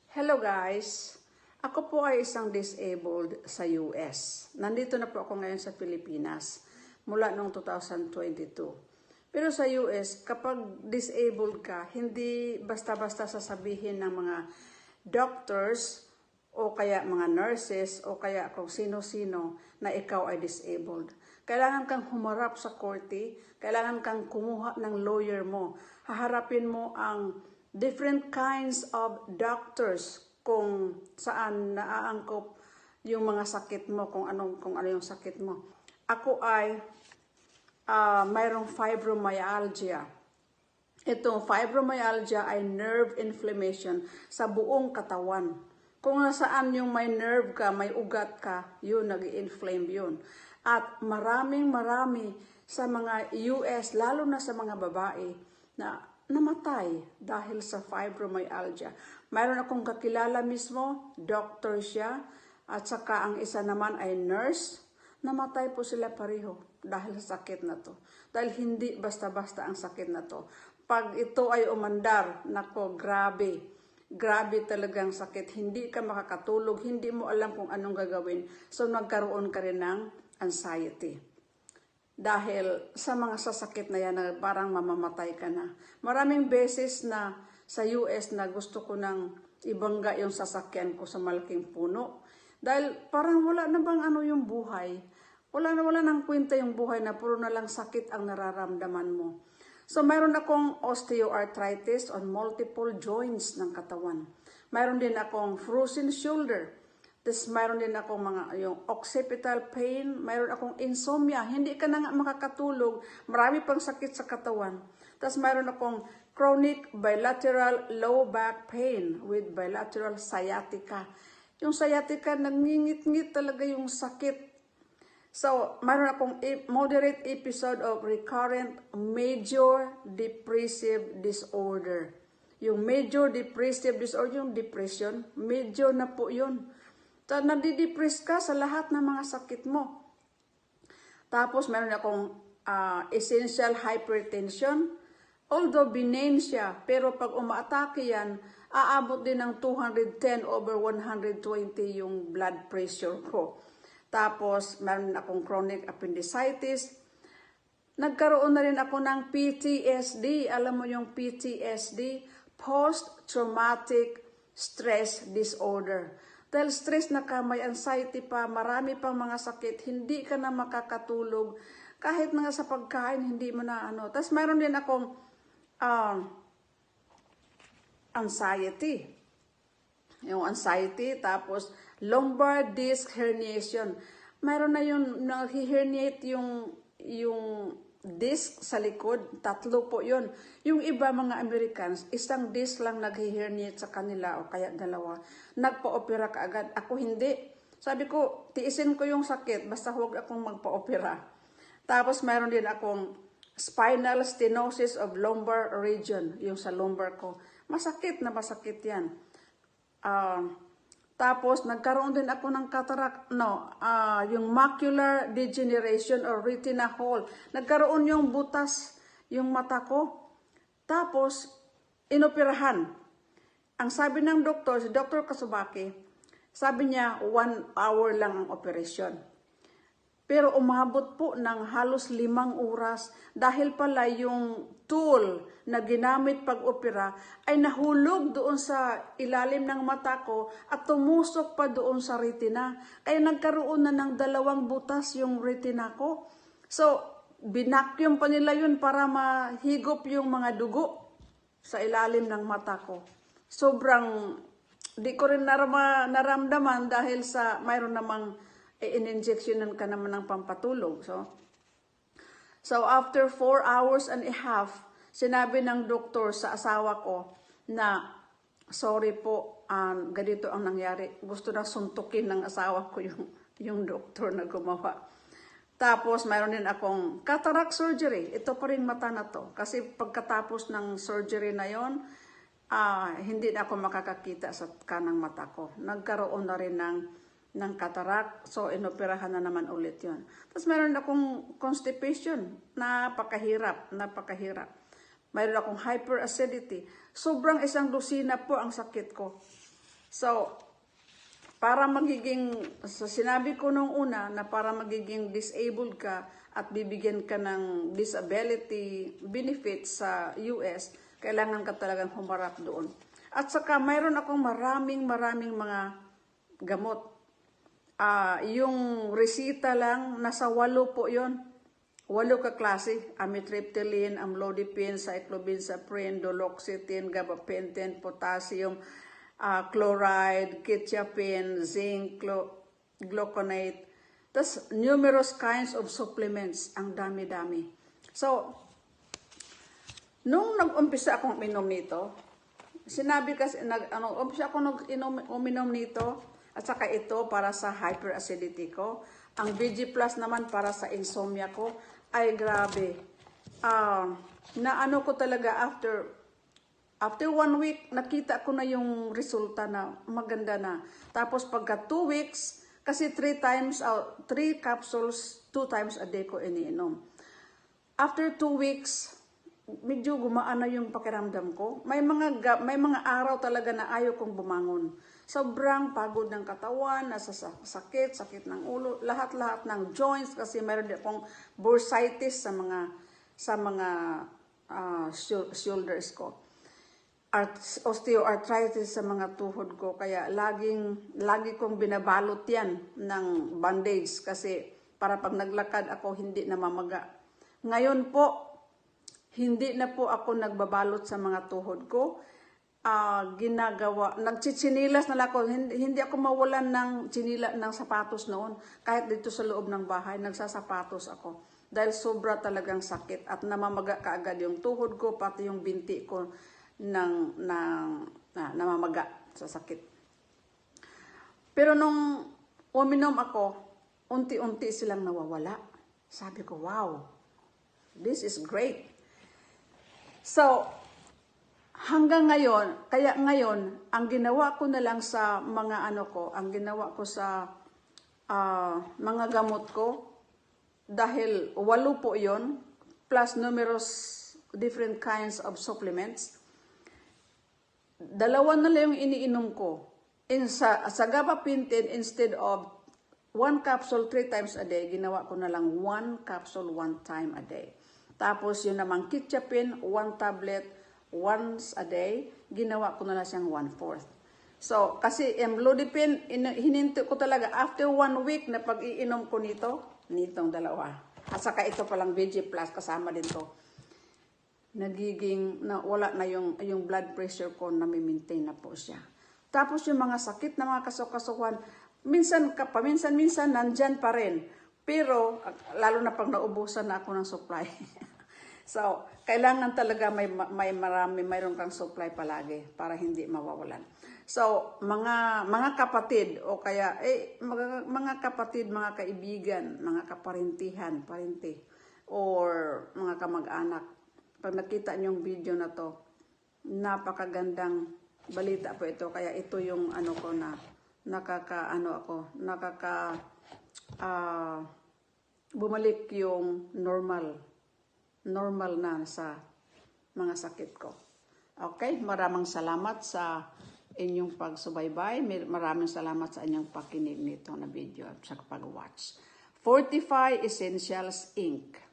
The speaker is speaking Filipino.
Hello guys! Ako po ay isang disabled sa US. Nandito na po ako ngayon sa Pilipinas mula noong 2022. Pero sa US, kapag disabled ka, hindi basta-basta sasabihin ng mga doctors o kaya mga nurses o kaya kung sino-sino na ikaw ay disabled. Kailangan kang humarap sa korte, kailangan kang kumuha ng lawyer mo. Haharapin mo ang different kinds of doctors kung saan naaangkop yung mga sakit mo, kung ano yung sakit mo. Ako ay mayroong fibromyalgia. Itong fibromyalgia ay nerve inflammation sa buong katawan. Kung nasaan yung may nerve ka, may ugat ka, yun, nag-inflame yun. At marami sa mga US, lalo na sa mga babae, na namatay dahil sa fibromyalgia. Mayroon akong kakilala mismo, doctor siya, at saka ang isa naman ay nurse. Namatay po sila pareho dahil sa sakit na to. Dahil hindi basta-basta ang sakit na to. Pag ito ay umandar, nako, grabe. Grabe talagang sakit. Hindi ka makakatulog, hindi mo alam kung anong gagawin. So nagkaroon ka rin ng anxiety. Dahil sa mga sasakit na yan, na parang mamamatay ka na. Maraming beses na sa US na gusto ko nang ibangga yung sasakyan ko sa malaking puno. Dahil parang wala na bang yung buhay. Wala nang kwenta yung buhay na puro na lang sakit ang nararamdaman mo. So mayroon akong osteoarthritis on multiple joints ng katawan. Mayroon din akong frozen shoulder. Tapos mayroon din akong yung occipital pain, mayroon akong insomnia, hindi ka na nga makakatulog, marami pang sakit sa katawan. Tapos mayroon akong chronic bilateral low back pain with bilateral sciatica. Yung sciatica, nangingit-ngit talaga yung sakit. So, mayroon akong moderate episode of recurrent major depressive disorder. Yung major depressive disorder, yung depression, major na po yun. Nadidepress ka sa lahat ng mga sakit mo. Tapos meron akong essential hypertension. Although benign siya, pero pag umaatake yan, aabot din ng 210/120 yung blood pressure ko. Tapos meron akong chronic appendicitis. Nagkaroon na rin ako ng PTSD. Alam mo yung PTSD? Post-traumatic stress disorder. Dahil stress na ka, may anxiety pa, marami pang mga sakit, hindi ka na makakatulog. Kahit nga sa pagkain, hindi mo na Tapos mayroon din akong anxiety. Yung anxiety, tapos lumbar disc herniation. Mayroon na yung nag-herniate yung disc sa likod, 3 po yun. Yung iba mga Americans, isang disc lang nag-herniate sa kanila o kaya 2. Nagpa-opera ka agad. Ako hindi. Sabi ko, tiisin ko yung sakit, basta huwag akong magpa-opera. Tapos mayroon din akong spinal stenosis of lumbar region, yung sa lumbar ko. Masakit na masakit yan. Tapos, nagkaroon din ako ng cataract, yung macular degeneration or retina hole. Nagkaroon yung butas, yung mata ko. Tapos, inoperahan. Ang sabi ng doktor, si Dr. Kasubaki, sabi niya, 1 hour lang ang operasyon. Pero umabot po ng halos 5 oras dahil pala yung tool na ginamit pag-opera ay nahulog doon sa ilalim ng mata ko at tumusok pa doon sa retina. Kaya nagkaroon na ng 2 butas yung retina ko. So, binakyum pa nila yun para mahigop yung mga dugo sa ilalim ng mata ko. Sobrang, di ko rin naramdaman dahil sa mayroon namang in-injectionan ka naman ng pampatulog. So after 4 hours and a half, sinabi ng doktor sa asawa ko na, sorry po, ganito ang nangyari. Gusto na suntukin ng asawa ko yung doktor na gumawa. Tapos mayroon din akong cataract surgery. Ito pa rin mata na to. Kasi pagkatapos ng surgery na yon, hindi na ako makakakita sa kanang mata ko. Nagkaroon na rin ng cataract, so inoperahan na naman ulit yon. Tapos mayroon akong constipation, napakahirap. Mayroon akong hyperacidity. Sobrang 1 dosina po ang sakit ko. So, para magiging, so sinabi ko nung una na para magiging disabled ka at bibigyan ka ng disability benefits sa US, kailangan ka talagang humarap doon. At saka mayroon akong maraming mga gamot. Yung resita lang, nasa 8 po yon. 8 ka klase, amitriptyline, amlodipine, cyclobenzaprine, duloxetine, gabapentin, potassium, chloride, quetiapine, zinc, gluconate, tas numerous kinds of supplements, ang dami-dami. So, nung nag-umpisa akong minom nito, sinabi kasi, umpisa akong uminom nito, at saka ito para sa hyperacidity ko. Ang VG Plus naman para sa insomnia ko. Ay, grabe. Na ano ko talaga after 1 week, nakita ko na yung resulta na maganda na. Tapos pagka 2 weeks, kasi 3 capsules, 2 times a day ko iniinom. After 2 weeks, medyo gumaan na yung pakiramdam ko. May mga araw talaga na ayaw kong bumangon. Sobrang pagod ng katawan, nasa sakit ng ulo, lahat-lahat ng joints kasi mayroon din akong bursitis sa mga shoulders ko. Osteoarthritis sa mga tuhod ko, kaya lagi kong binabalot yan ng bandage kasi para pag naglakad ako hindi na mamaga. Ngayon po, hindi na po ako nagbabalot sa mga tuhod ko. Nagchichinilas na lang ako. Hindi ako mawalan ng chinila ng sapatos noon. Kahit dito sa loob ng bahay, nagsasapatos ako. Dahil sobra talagang sakit at namamaga kaagad yung tuhod ko, pati yung binti ko namamaga sa sakit. Pero nung uminom ako, unti-unti silang nawawala. Sabi ko, wow, this is great. So, hanggang ngayon, kaya ngayon, ang ginawa ko na lang sa mga ang ginawa ko sa mga gamot ko, dahil 8 po yon plus numerous different kinds of supplements, 2 na lang yung iniinom ko. Sa gabapentin, instead of 1 capsule 3 times a day, ginawa ko na lang 1 capsule 1 time a day. Tapos yun namang quetiapine, 1 tablet, once a day, ginawa ko na lang siyang 1/4. So, kasi amlodipine, hininto ko talaga, after 1 week na pag-iinom ko nitong 2. At saka ito palang VG Plus, kasama din to. Wala na yung blood pressure ko, nami-maintain na po siya. Tapos yung mga sakit na mga kasukasuhan, minsan nandyan pa rin. Pero, lalo na pag naubusan na ako ng supply. So, kailangan talaga mayroon kang supply palagi para hindi mawawalan. So, mga kapatid o kaya mga kapatid, mga kaibigan, mga kaparintihan, parente or mga kamag-anak, pag nakita niyo yung video na to, napakagandang balita po ito. Kaya ito yung ko na bumalik yung normal na sa mga sakit ko. Okay, maraming salamat sa inyong pagsubaybay. Maraming salamat sa inyong pakinig nito na video at sa pag-watch. Fortify Essentials Inc.